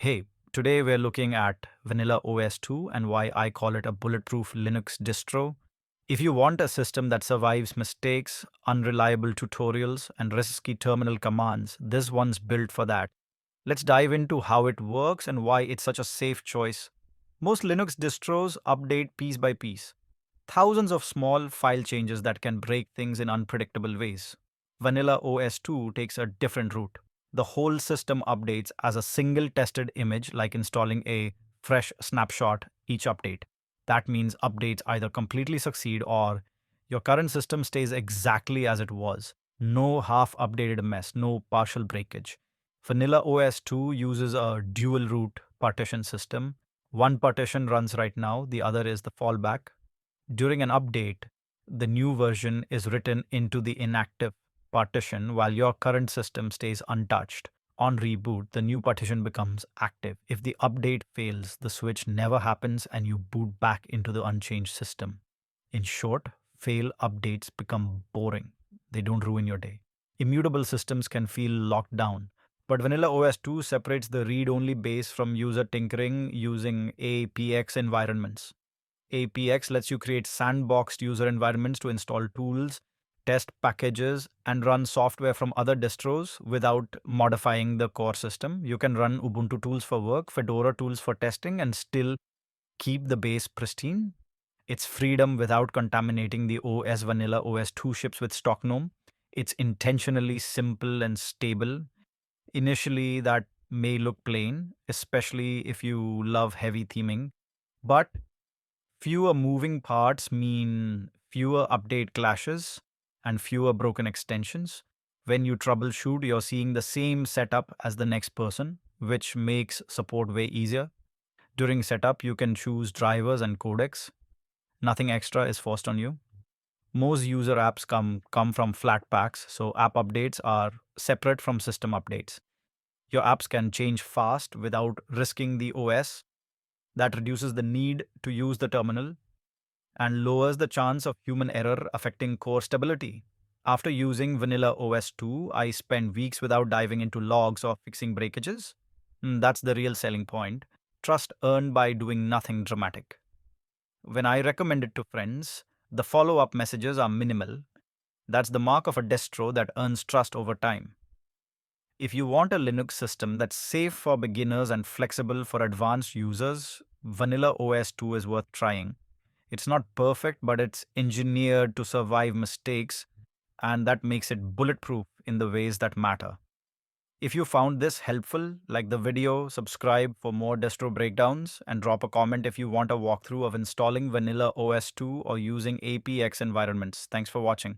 Hey, today we're looking at Vanilla OS2 and why I call it a bulletproof Linux distro. If you want a system that survives mistakes, unreliable tutorials, and risky terminal commands, this one's built for that. Let's dive into how it works and why it's such a safe choice. Most Linux distros update piece by piece. Thousands of small file changes that can break things in unpredictable ways. Vanilla OS2 takes a different route. The whole system updates as a single tested image, like installing a fresh snapshot each update. That means updates either completely succeed or your current system stays exactly as it was. No half updated mess, no partial breakage. Vanilla OS2 uses a dual root partition system. One partition runs right now, the other is the fallback. During an update, the new version is written into the inactive partition while your current system stays untouched. On reboot, the new partition becomes active. If the update fails, the switch never happens and you boot back into the unchanged system. In short, fail updates become boring. They don't ruin your day. Immutable systems can feel locked down, but Vanilla OS 2 separates the read only base from user tinkering using APX environments. APX lets you create sandboxed user environments to install tools, test packages, and run software from other distros without modifying the core system. You can run Ubuntu tools for work, Fedora tools for testing, and still keep the base pristine. It's freedom without contaminating the OS. Vanilla OS 2 ships with stock GNOME. It's intentionally simple and stable. Initially, that may look plain, especially if you love heavy theming, but fewer moving parts mean fewer update clashes and fewer broken extensions. When you troubleshoot, you're seeing the same setup as the next person, which makes support way easier. During setup, you can choose drivers and codecs. Nothing extra is forced on you. Most user apps come from Flatpaks, so app updates are separate from system updates. Your apps can change fast without risking the OS. That reduces the need to use the terminal and lowers the chance of human error affecting core stability. After using Vanilla OS 2, I spent weeks without diving into logs or fixing breakages. That's the real selling point. Trust earned by doing nothing dramatic. When I recommend it to friends, the follow up messages are minimal. That's the mark of a distro that earns trust over time. If you want a Linux system that's safe for beginners and flexible for advanced users, Vanilla OS 2 is worth trying. It's not perfect, but it's engineered to survive mistakes, and that makes it bulletproof in the ways that matter. If you found this helpful, like the video, subscribe for more distro breakdowns, and drop a comment if you want a walkthrough of installing Vanilla OS 2 or using APX environments. Thanks for watching.